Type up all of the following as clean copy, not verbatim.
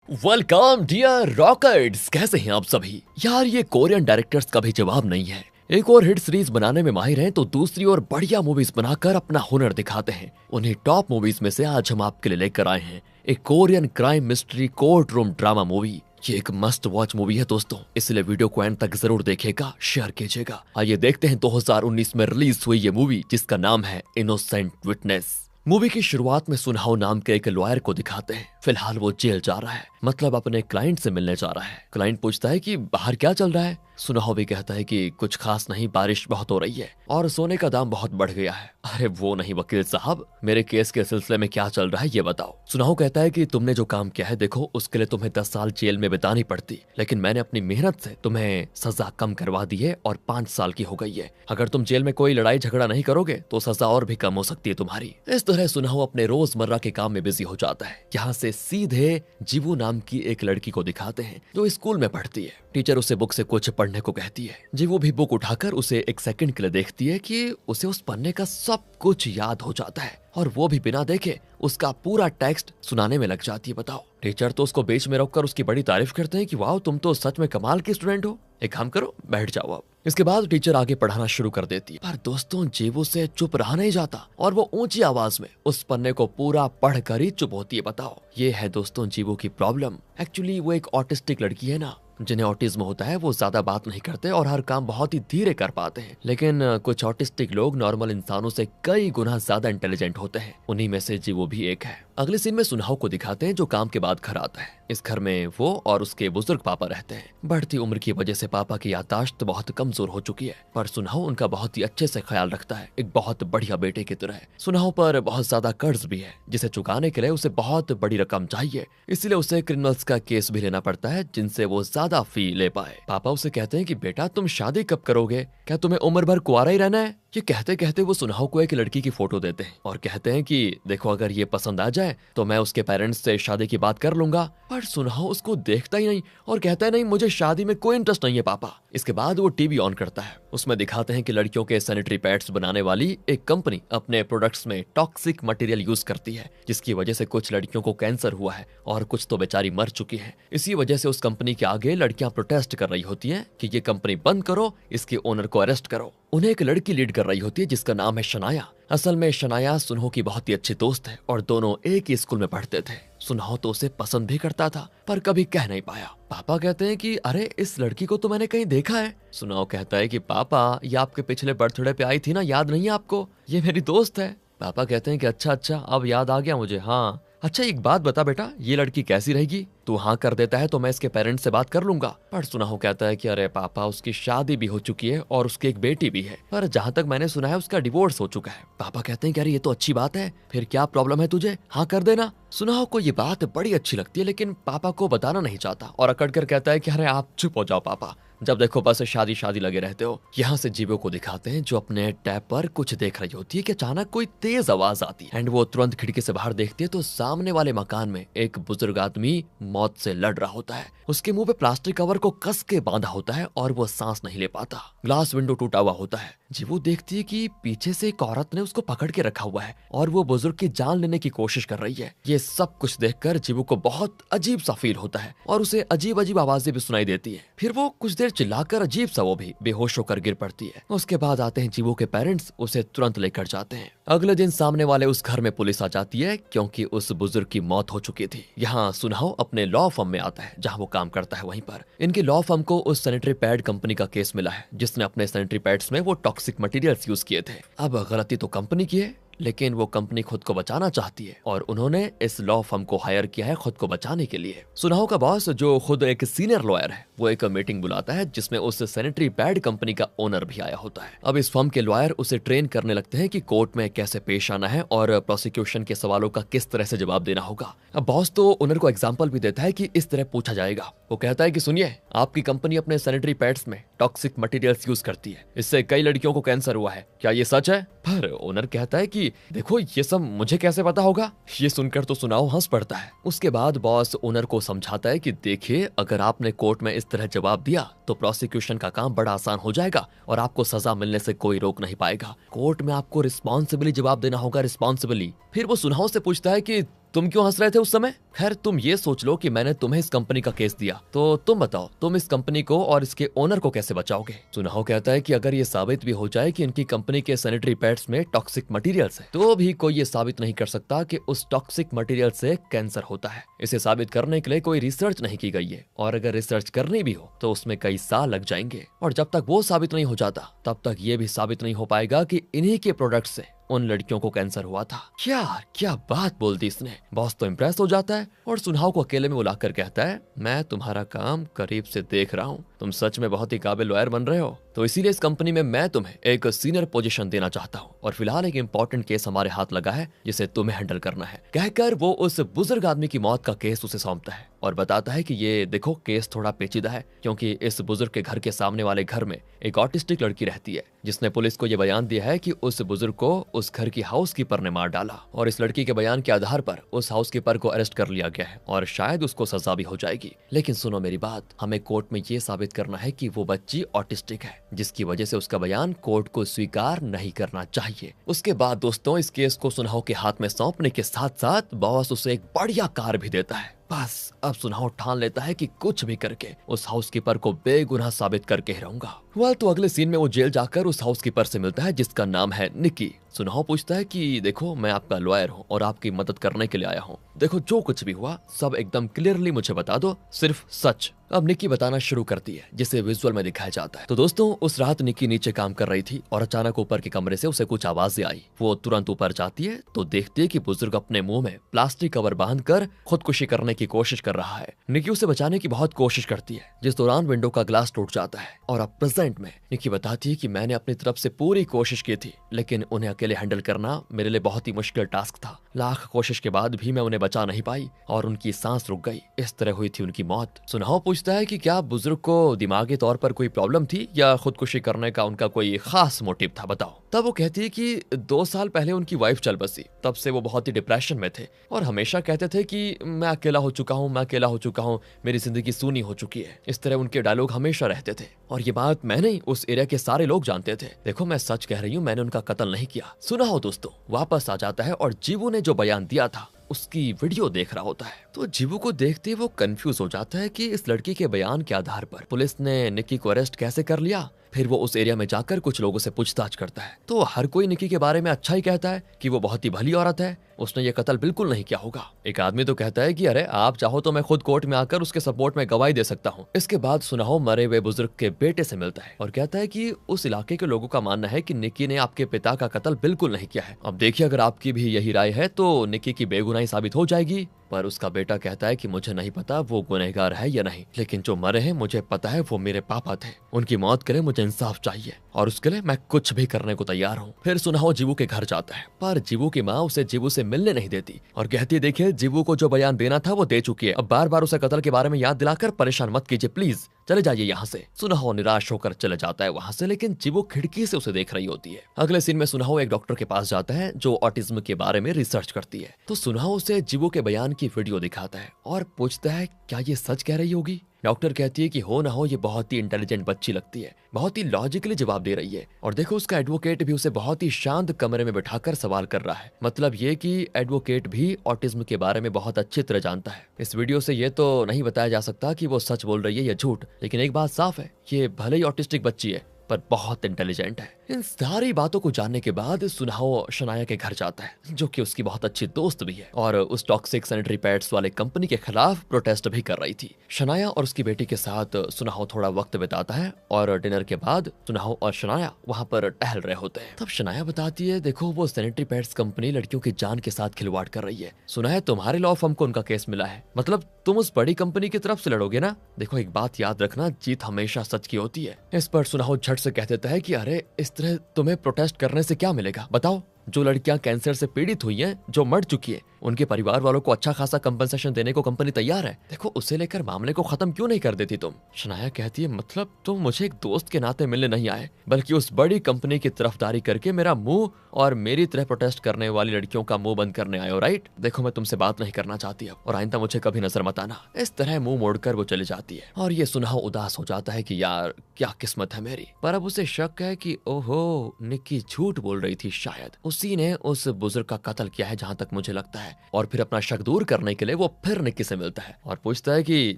Welcome dear rockets, कैसे हैं आप सभी। यार ये कोरियन डायरेक्टर्स का भी जवाब नहीं है। एक और हिट सीरीज बनाने में माहिर हैं तो दूसरी ओर बढ़िया मूवीज बनाकर अपना हुनर दिखाते हैं। उन्हीं टॉप मूवीज में से आज हम आपके लिए लेकर आए हैं एक Korean crime mystery court room drama movie. ये एक मस्ट वॉच मूवी है दोस्तों, इसलिए वीडियो को एंड तक जरूर देखिएगा, शेयर कीजिएगा। आइए देखते हैं 2019 में रिलीज हुई ये मूवी जिसका नाम है इनोसेंट विटनेस। मूवी की शुरुआत में सुनहाओ नाम के एक लॉयर को दिखाते हैं। फिलहाल वो जेल जा रहा है, मतलब अपने क्लाइंट से मिलने जा रहा है। क्लाइंट पूछता है कि बाहर क्या चल रहा है। सुनहाओ भी कहता है कि कुछ खास नहीं, बारिश बहुत हो रही है और सोने का दाम बहुत बढ़ गया है। अरे वो नहीं वकील साहब, मेरे केस के सिलसिले में क्या चल रहा है ये बताओ। सुनहाओ कहता है कि तुमने जो काम किया है देखो, उसके लिए तुम्हें 10 साल जेल में बितानी पड़ती, लेकिन मैंने अपनी मेहनत से तुम्हें सजा कम करवा दी है और 5 साल की हो गई है। अगर तुम जेल में कोई लड़ाई झगड़ा नहीं करोगे तो सजा और भी कम हो सकती है तुम्हारी। इस तरह सुनहाओ अपने रोजमर्रा के काम में बिजी हो जाता है। यहाँ से सीधे जीवू नाम की एक लड़की को दिखाते हैं जो स्कूल में पढ़ती है। टीचर उसे बुक से कुछ पढ़ने को कहती है। जीवू भी बुक उठाकर उसे एक सेकंड के लिए देखती है कि उसे उस पन्ने का सब कुछ याद हो जाता है और वो भी बिना देखे उसका पूरा टेक्स्ट सुनाने में लग जाती है। बताओ, टीचर तो उसको बीच में रोककर उसकी बड़ी तारीफ करते हैं कि वाह तुम तो सच में कमाल की स्टूडेंट हो, एक काम करो बैठ जाओ अब। इसके बाद टीचर आगे पढ़ाना शुरू कर देती है, पर दोस्तों जीवू से चुप रहा नहीं जाता और वो ऊंची आवाज में उस पन्ने को पूरा पढ़कर ही चुप होती है। बताओ, ये है दोस्तों जीवू की प्रॉब्लम। एक्चुअली वो एक ऑटिस्टिक लड़की है ना, जिन्हें ऑटिज्म होता है। वो ज्यादा बात नहीं करते और हर काम बहुत ही धीरे कर पाते हैं, लेकिन कुछ ऑटिस्टिक लोग नॉर्मल इंसानों से कई गुना ज्यादा इंटेलिजेंट होते हैं। उन्हीं में से जीवू भी एक है। अगले सीन में सुनहाओ को दिखाते हैं जो काम के बाद घर आता है। इस घर में वो और उसके बुजुर्ग पापा रहते हैं। बढ़ती उम्र की वजह से पापा की याददाश्त बहुत कमजोर हो चुकी है, पर सुनहाओ उनका बहुत ही अच्छे से ख्याल रखता है, एक बहुत बढ़िया बेटे की तरह। सुनहाओ पर बहुत ज्यादा कर्ज भी है जिसे चुकाने के लिए उसे बहुत बड़ी रकम चाहिए, इसलिए उसे क्रिमिनल्स का केस भी लेना पड़ता है जिनसे वो ज्यादा फी ले पाए। पापा उसे कहते हैं कि बेटा तुम शादी कब करोगे, क्या तुम्हें उम्र भर कुंवारा ही रहना है। ये कहते कहते वो सुनहाओ को एक लड़की की फोटो देते हैं और कहते हैं कि देखो अगर ये पसंद आ जाए तो मैं उसके पेरेंट्स से शादी की बात कर लूंगा। पर सुनहाओ उसको देखता ही नहीं और कहता है नहीं मुझे शादी में कोई इंटरेस्ट नहीं है पापा। इसके बाद वो टीवी ऑन करता है, उसमें दिखाते हैं कि लड़कियों के सैनिटरी पैड्स बनाने वाली एक कंपनी अपने प्रोडक्ट्स में टॉक्सिक मटेरियल यूज करती है, जिसकी वजह से कुछ लड़कियों को कैंसर हुआ है और कुछ तो बेचारी मर चुकी है। इसी वजह से उस कंपनी के आगे लड़कियां प्रोटेस्ट कर रही होती हैं कि ये कंपनी बंद करो, इसके ओनर को अरेस्ट करो। उन्हें एक लड़की लीड कर रही होती है जिसका नाम है शनाया। असल में शनाया सुनहो की बहुत ही अच्छी दोस्त है और दोनों एक ही स्कूल में पढ़ते थे। सुनहो तो उसे पसंद भी करता था पर कभी कह नहीं पाया। पापा कहते हैं कि अरे इस लड़की को तो मैंने कहीं देखा है। सुनहो कहता है कि पापा ये आपके पिछले बर्थडे पे आई थी ना, याद नहीं है आपको, ये मेरी दोस्त है। पापा कहते हैं कि अच्छा अब याद आ गया मुझे। हाँ अच्छा एक बात बता बेटा, ये लड़की कैसी रहेगी, तू हाँ कर देता है तो मैं इसके पेरेंट्स से बात कर लूंगा। पर सुनहाओ कहता है कि अरे पापा उसकी शादी भी हो चुकी है और उसकी एक बेटी भी है, पर जहाँ तक मैंने सुना है उसका डिवोर्स हो चुका है। पापा कहते हैं कि अरे ये तो अच्छी बात है, फिर क्या प्रॉब्लम है तुझे, हाँ कर देना। सुनहाओ को ये बात बड़ी अच्छी लगती है लेकिन पापा को बताना नहीं चाहता और अकड़ कर कहता है कि अरे आप चुप हो जाओ पापा, जब देखो बस शादी लगे रहते हो। यहाँ से जीवो को दिखाते हैं जो अपने टैब पर कुछ देख रही होती है कि अचानक कोई तेज आवाज आती है एंड वो तुरंत खिड़की से बाहर देखती है तो सामने वाले मकान में एक बुजुर्ग आदमी मौत से लड़ रहा होता है। उसके मुंह पे प्लास्टिक कवर को कस के बांधा होता है और वो सांस नहीं ले पाता। ग्लास विंडो टूटा हुआ होता है। जीवो देखती है कि पीछे से एक औरत ने उसको पकड़ के रखा हुआ है और वो बुजुर्ग की जान लेने की कोशिश कर रही है। ये सब कुछ देखकर जीवो को बहुत अजीब सा फील होता है और उसे अजीब अजीब आवाजें भी सुनाई देती है। फिर वो कुछ देर चिल्लाकर अजीब सा वो भी बेहोश होकर गिर पड़ती है। उसके बाद आते हैं जीवो के पेरेंट्स, उसे तुरंत लेकर जाते हैं। अगले दिन सामने वाले उस घर में पुलिस आ जाती है क्योंकि उस बुजुर्ग की मौत हो चुकी थी। यहाँ सुनहाओ अपने लॉ फर्म में आता है जहाँ वो काम करता है वहीं पर। इनके लॉ फर्म को उस सैनिटरी पैड कंपनी का केस मिला है जिसने अपने सैनिटरी पैड्स में वो टॉक्सिक मटेरियल्स यूज किए थे। अब गलती तो कंपनी की है लेकिन वो कंपनी खुद को बचाना चाहती है और उन्होंने इस लॉ फर्म को हायर किया है खुद को बचाने के लिए। सुनहाओ का बॉस जो खुद एक सीनियर लॉयर है वो एक मीटिंग बुलाता है जिसमें उस सैनिटरी पैड कंपनी का ओनर भी आया होता है। अब इस फर्म के लॉयर उसे ट्रेन करने लगते हैं कि कोर्ट में कैसे पेश आना है और प्रोसिक्यूशन के सवालों का किस तरह से जवाब देना होगा। अब बॉस तो ओनर को एग्जाम्पल भी देता है कि इस तरह पूछा जाएगा। वो कहता है कि सुनिए, आपकी कंपनी अपने सैनिटरी पैड्स में टॉक्सिक मटेरियल्स यूज करती है, इससे कई लड़कियों को कैंसर हुआ है, क्या ये सच है? पर ओनर कहता है कि देखो ये सब मुझे कैसे पता होगा। ये सुनकर तो सुनाओ हंस पड़ता है। उसके बाद बॉस ओनर को समझाता है कि देखिए अगर आपने कोर्ट में इस तरह जवाब दिया तो प्रोसिक्यूशन का काम बड़ा आसान हो जाएगा और आपको सजा मिलने से कोई रोक नहीं पाएगा। कोर्ट में आपको रिस्पॉन्सिबली जवाब देना होगा, रिस्पॉन्सिबली। फिर वो सुनाओ से पूछता है कि तुम क्यों हंस रहे थे उस समय? खैर तुम ये सोच लो कि मैंने तुम्हें इस कंपनी का केस दिया, तो तुम बताओ तुम इस कंपनी को और इसके ओनर को कैसे बचाओगे? सुनाहो कहता है कि अगर ये साबित भी हो जाए कि इनकी कंपनी के सैनिटरी पैड्स में टॉक्सिक मटेरियल्स है, तो भी कोई ये साबित नहीं कर सकता कि उस टॉक्सिक मटेरियल से कैंसर होता है। इसे साबित करने के लिए कोई रिसर्च नहीं की गई है, और अगर रिसर्च करनी भी हो तो उसमें कई साल लग जाएंगे, और जब तक वो साबित नहीं हो जाता तब तक ये भी साबित नहीं हो पाएगा कि इन्हीं के प्रोडक्ट से उन लड़कियों को कैंसर हुआ था। क्या बात बोल दी इसने। बॉस तो इम्प्रेस हो जाता है और सुनाओ को अकेले में बुलाकर कहता है, मैं तुम्हारा काम करीब से देख रहा हूँ, तुम सच में बहुत ही काबिल लॉयर बन रहे हो, तो इसीलिए इस कंपनी में मैं तुम्हें एक सीनियर पोजीशन देना चाहता हूँ, और फिलहाल एक इम्पोर्टेंट केस हमारे हाथ लगा है जिसे तुम्हें हैंडल करना है। कहकर वो उस बुजुर्ग आदमी की मौत का केस उसे सौंपता है और बताता है कि ये देखो केस थोड़ा पेचीदा है, क्योंकि इस बुजुर्ग के घर के सामने वाले घर में एक ऑटिस्टिक लड़की रहती है, जिसने पुलिस को ये बयान दिया है कि उस बुजुर्ग को उस घर की हाउसकीपर ने मार डाला, और इस लड़की के बयान के आधार पर उस हाउसकीपर को अरेस्ट कर लिया गया है और शायद उसको सजा भी हो जाएगी। लेकिन सुनो मेरी बात, हमें कोर्ट में ये साबित करना है कि वो बच्ची ऑटिस्टिक है, जिसकी वजह से उसका बयान कोर्ट को स्वीकार नहीं करना चाहिए। उसके बाद दोस्तों इस केस को सुनाओ के हाथ में सौंपने के साथ साथ बॉस उसे एक बढ़िया कार भी देता है। बस अब सुनाओ ठान लेता है कि कुछ भी करके उस हाउसकीपर को बेगुनाह साबित करके ही रहूंगा। तो अगले सीन में वो जेल जाकर उस हाउसकीपर से मिलता है जिसका नाम है निकी। सुनाओ पूछता है कि देखो मैं आपका लॉयर हूँ और आपकी मदद करने के लिए आया हूँ, देखो जो कुछ भी हुआ सब एकदम क्लियरली मुझे बता दो, सिर्फ सच। अब निकी बताना शुरू करती है जिसे विजुअल में दिखाया जाता है। तो दोस्तों उस रात निकी नीचे काम कर रही थी और अचानक ऊपर के कमरे से उसे कुछ आवाजें आई। वो तुरंत ऊपर जाती है तो देखती है कि बुजुर्ग अपने मुंह में प्लास्टिक कवर बांधकर खुदकुशी करने की कोशिश कर रहा है। निकी उसे बचाने की बहुत कोशिश करती है, जिस दौरान विंडो का ग्लास टूट जाता है। और अब प्रेजेंट में निकी बताती है कि मैंने अपनी तरफ से पूरी कोशिश की थी, लेकिन उन्हें अकेले हैंडल करना मेरे लिए बहुत ही मुश्किल टास्क था। लाख कोशिश के बाद भी मैं उन्हें बचा नहीं पाई और उनकी सांस रुक गई। इस तरह हुई थी उनकी मौत। सुनाओ पूछता है कि क्या बुजुर्ग को दिमागी तौर पर कोई प्रॉब्लम थी या खुदकुशी करने का उनका कोई खास मोटिव था, बताओ। तब वो कहती है कि 2 साल पहले उनकी वाइफ चल बसी, तब से वो बहुत ही डिप्रेशन में थे और हमेशा कहते थे कि मैं अकेला हो चुका हूँ, मैं अकेला हो चुका हूँ, मेरी जिंदगी सूनी हो चुकी है। इस तरह उनके डायलॉग हमेशा रहते थे और ये बात मैं नहीं उस एरिया के सारे लोग जानते थे। देखो मैं सच कह रही हूँ, मैंने उनका कत्ल नहीं किया। सुना हो दोस्तों वापस आ जाता है और जीवू ने जो बयान दिया था उसकी वीडियो देख रहा होता है। तो जीवू को देखते वो कंफ्यूज हो जाता है कि इस लड़की के बयान के आधार पर पुलिस ने निकी को अरेस्ट कैसे कर लिया। फिर वो उस एरिया में जाकर कुछ लोगों से पूछताछ करता है तो हर कोई निकी के बारे में अच्छा ही कहता है कि वो बहुत ही भली औरत है, उसने ये कत्ल बिल्कुल नहीं किया होगा। एक आदमी तो कहता है कि अरे आप चाहो तो मैं खुद कोर्ट में आकर उसके सपोर्ट में गवाही दे सकता हूँ। इसके बाद सुनाहो मरे हुए बुजुर्ग के बेटे से मिलता है और कहता है कि उस इलाके के लोगों का मानना है कि निकी ने आपके पिता का कत्ल बिल्कुल नहीं किया है। अब देखिए अगर आपकी भी यही राय है तो निकी की बेगुनाही साबित हो जाएगी। पर उसका बेटा कहता है कि मुझे नहीं पता वो गुनहगार है या नहीं, लेकिन जो मरे हैं मुझे पता है वो मेरे पापा थे, उनकी मौत के लिए मुझे इंसाफ चाहिए और उसके लिए मैं कुछ भी करने को तैयार हूँ। फिर सुनाहो जीवू के घर जाता है पर जीवू की माँ उसे जीवू से मिलने नहीं देती और कहती है देखिए जीवू को जो बयान देना था वो दे चुकी है, अब बार बार उसे कत्ल के बारे में याद दिलाकर परेशान मत कीजिए, प्लीज चले जाइए यहाँ से। सुनाहो निराश होकर चले जाता है वहां से, लेकिन जीवू खिड़की से उसे देख रही होती है। अगले सीन में सुनाहो एक डॉक्टर के पास जाता है जो ऑटिज्म के बारे में रिसर्च करती है। तो सुनाहो उसे जीवू के बयान की वीडियो दिखाता है और पूछता है क्या ये सच कह रही होगी। डॉक्टर कहती है कि हो ना हो ये बहुत ही इंटेलिजेंट बच्ची लगती है, बहुत ही लॉजिकली जवाब दे रही है। और देखो उसका एडवोकेट भी उसे बहुत ही शांत कमरे में बिठाकर सवाल कर रहा है, मतलब ये कि एडवोकेट भी ऑटिज्म के बारे में बहुत अच्छी तरह जानता है। इस वीडियो से ये तो नहीं बताया जा सकता कि वो सच बोल रही है या झूठ, लेकिन एक बात साफ है, ये भले ही ऑटिस्टिक बच्ची है पर बहुत इंटेलिजेंट है। इन सारी बातों को जानने के बाद सुनाहो शनाया के घर जाता है जो कि उसकी बहुत अच्छी दोस्त भी है और उस टॉक्सिक सैनिटरी पैड्स वाले कंपनी के खिलाफ प्रोटेस्ट भी कर रही थी। शनाया और उसकी बेटी के साथ सुनाहो थोड़ा वक्त बिताता है और डिनर के बाद सुनाहो और शनाया वहां पर टहल रहे होते हैं। तब शनाया बताती है देखो वो सैनिटरी पैड्स कंपनी लड़कियों की जान के साथ खिलवाड़ कर रही है। सुना है तुम्हारे लॉ फर्म को उनका केस मिला है, मतलब तुम उस बड़ी कंपनी की तरफ से लड़ोगे ना। देखो एक बात याद रखना, जीत हमेशा सच की होती है। इस पर सुनाहो झट से कह देता है कि अरे इस तरह तुम्हें प्रोटेस्ट करने से क्या मिलेगा, बताओ। जो लड़कियां कैंसर से पीड़ित हुई हैं, जो मर चुकी है, उनके परिवार वालों को अच्छा खासा कंपनसेशन देने को कंपनी तैयार है। देखो उसे लेकर मामले को खत्म क्यों नहीं कर देती तुम। शनाया कहती है मतलब तुम मुझे एक दोस्त के नाते मिलने नहीं आए, बल्कि उस बड़ी कंपनी की तरफदारी करके मेरा मुंह और मेरी तरह प्रोटेस्ट करने वाली लड़कियों का मुंह बंद करने आए हो, राइट। देखो मैं तुमसे बात नहीं करना चाहती अब और आइंदा मुझे कभी नजर मत आना। इस तरह मुंह मोड़कर वो चली जाती है और ये सुनाहो उदास हो जाता है कि यार क्या किस्मत है मेरी। पर अब उसे शक है कि ओहो निक्की झूठ बोल रही थी, शायद उसी ने उस बुजुर्ग का कत्ल किया है जहां तक मुझे लगता है। और फिर अपना शक दूर करने के लिए वो फिर निक्की से मिलता है और पूछता है कि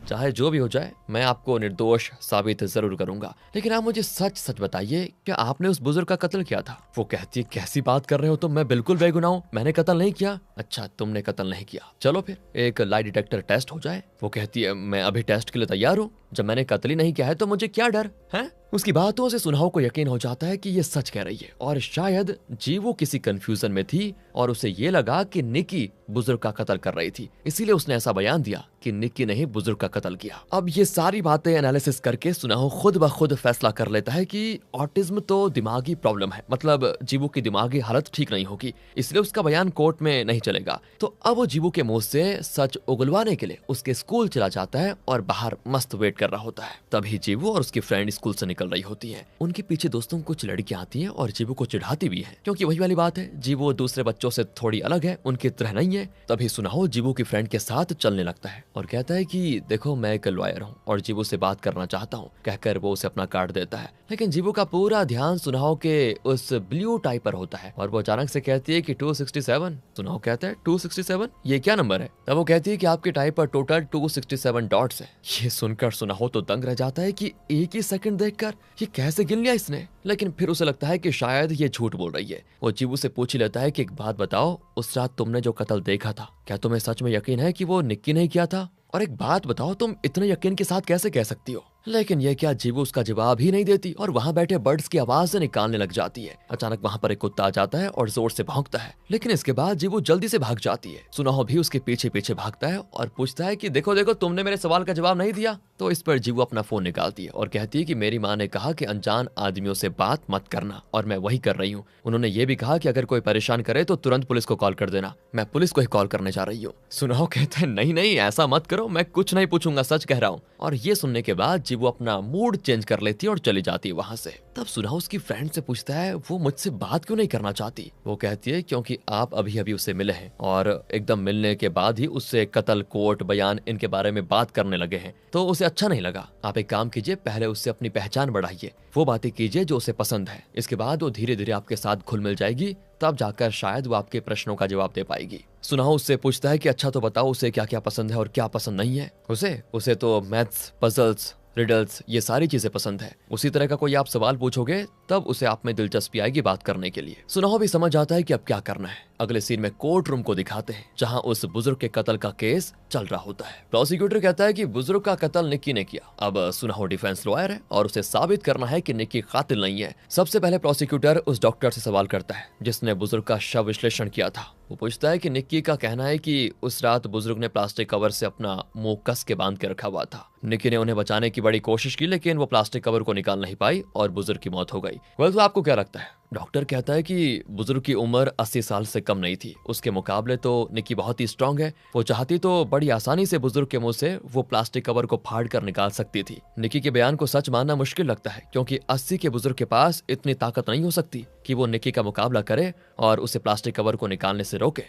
चाहे जो भी हो जाए मैं आपको निर्दोष साबित जरूर करूंगा, लेकिन आप मुझे सच सच बताइए, क्या आपने उस बुजुर्ग का कत्ल किया था? वो कहती है कैसी बात कर रहे हो तुम, मैं बिल्कुल बेगुनाह हूं, मैंने कत्ल नहीं किया। अच्छा तुमने कत्ल नहीं किया, चलो फिर एक लाई डिटेक्टर टेस्ट हो जाए। वो कहती है मैं अभी टेस्ट के लिए तैयार हूँ, जब मैंने कत्ल ही नहीं किया है तो मुझे क्या डर है। उसकी बातों से सुनाओ को यकीन हो जाता है कि ये सच कह रही है और शायद जीवो किसी कंफ्यूजन में थी और उसे ये लगा कि निक्की बुजुर्ग का कत्ल कर रही थी, इसीलिए उसने ऐसा बयान दिया कि निक्की ने ही बुजुर्ग का कत्ल किया। अब ये सारी बातें एनालिसिस करके सुनाओ खुद ब खुद फैसला कर लेता है कि ऑटिज्म तो दिमागी प्रॉब्लम है, मतलब जीवो की दिमागी हालत ठीक नहीं होगी, इसलिए उसका बयान कोर्ट में नहीं चलेगा। तो अब वो जीवो के मुंह से सच उगलवाने के लिए उसके स्कूल चला जाता है और बाहर मस्त वेट कर रहा होता है। तभी जीवो और उसकी फ्रेंड स्कूल से निकल रही होती है। उनके पीछे दोस्तों कुछ लड़कियां आती हैं और जीवो को चिढ़ाती भी हैं, क्योंकि वही वाली बात है, जीवो दूसरे बच्चों से थोड़ी अलग है, उनकी तरह नहीं है। तभी सुनाओ जीवो की फ्रेंड के साथ चलने लगता है और कहता है कि देखो मैं एक लॉयर हूँ और जीवो से बात करना चाहता हूँ, कहकर वो उसे अपना कार्ड देता है। लेकिन जीवो का पूरा ध्यान सुनाओ के उस ब्लू टाई पर होता है और वो अचानक से कहती है कि 267। सुनाओ कहता है 267 ये क्या नंबर है? तब वो कहती है कि आपके टाई पर टोटल 267 डॉट्स है। ये सुनकर सुनाओ तो दंग रह जाता है कि एक ही सेकंड देखकर ये कैसे गिन लिया इसने। लेकिन फिर उसे लगता है कि शायद ये झूठ बोल रही है। वो जीवो से पूछ ही लेता है कि एक बात बताओ, उस रात तुमने जो कत्ल देखा था क्या तुम्हें सच में यकीन है कि वो निक्की ने किया था? और एक बात बताओ, तुम इतने यकीन के साथ कैसे कह सकती हो? लेकिन ये क्या जीवो उसका जवाब ही नहीं देती और वहां बैठे बर्ड्स की आवाज निकालने लग जाती है। अचानक वहां पर एक कुत्ता आ जाता है और जोर से भौंकता है, लेकिन इसके बाद जीवो जल्दी से भाग जाती है। सुनाहो भी उसके पीछे पीछे भागता है और पूछता है कि देखो देखो तुमने मेरे सवाल का जवाब नहीं दिया। तो इस पर जीवो अपना फोन निकालती है और कहती है कि मेरी माँ ने कहा कि अनजान आदमियों से बात मत करना और मैं वही कर रही हूँ। उन्होंने ये भी कहा कि अगर कोई परेशान करे तो तुरंत पुलिस को कॉल कर देना, मैं पुलिस को ही कॉल करने जा रही हूँ। सुनाहो कहते हैं नहीं नहीं ऐसा मत करो, मैं कुछ नहीं पूछूंगा, सच कह रहा हूँ। और ये सुनने के बाद जीवो अपना मूड चेंज कर लेती है और चली जाती है वहां से। तब सुनाओ उसकी फ्रेंड से पूछता है वो मुझसे बात क्यों नहीं करना चाहती? वो कहती है क्योंकि आप अभी अभी उससे मिले हैं और एकदम मिलने के बाद ही उससे कत्ल, कोर्ट, बयान इनके बारे में बात करने लगे हैं, तो उसे अच्छा नहीं लगा। आप एक काम कीजिए, पहले उससे अपनी पहचान बढ़ाइए, वो बातें कीजिए जो उसे पसंद है, इसके बाद वो धीरे धीरे आपके साथ घुल मिल जाएगी, तब जाकर शायद वो आपके प्रश्नों का जवाब दे पाएगी। सुनाओ उससे पूछता है कि अच्छा तो बताओ उसे क्या क्या पसंद है और क्या पसंद नहीं है। उसे तो मैथ्स, पजल्स, रिडल्स ये सारी चीजें पसंद है। उसी तरह का कोई आप सवाल पूछोगे तब उसे आप में दिलचस्पी आएगी बात करने के लिए। सुनाओ भी समझ आता है कि अब क्या करना है। अगले सीन में कोर्ट रूम को दिखाते हैं जहां उस बुजुर्ग के कत्ल का केस चल रहा होता है। प्रोसिक्यूटर कहता है कि बुजुर्ग का कत्ल निक्की ने किया। अब सुनाओ डिफेंस लॉयर है और उसे साबित करना है कि निक्की कातिल नहीं है। सबसे पहले प्रोसिक्यूटर उस डॉक्टर से सवाल करता है जिसने बुजुर्ग का शव विश्लेषण किया था। वो पूछता है कि निक्की का कहना है कि उस रात बुजुर्ग ने प्लास्टिक कवर से अपना मुंह कस के बांध के रखा हुआ था। निक्की ने उन्हें बचाने की बड़ी कोशिश की लेकिन वो प्लास्टिक कवर को निकाल नहीं पाई और बुजुर्ग की मौत हो गई। तो आपको क्या लगता है? डॉक्टर कहता है कि बुजुर्ग की उम्र 80 साल से कम नहीं थी, उसके मुकाबले तो निक्की बहुत ही स्ट्रांग है। वो चाहती तो बड़ी आसानी से बुजुर्ग के मुंह से वो प्लास्टिक कवर को फाड़ कर निकाल सकती थी। निक्की के बयान को सच मानना मुश्किल लगता है क्योंकि 80 के बुजुर्ग के पास इतनी ताकत नहीं हो सकती कि वो निक्की का मुकाबला करे और उसे प्लास्टिक कवर को निकालने से रोके।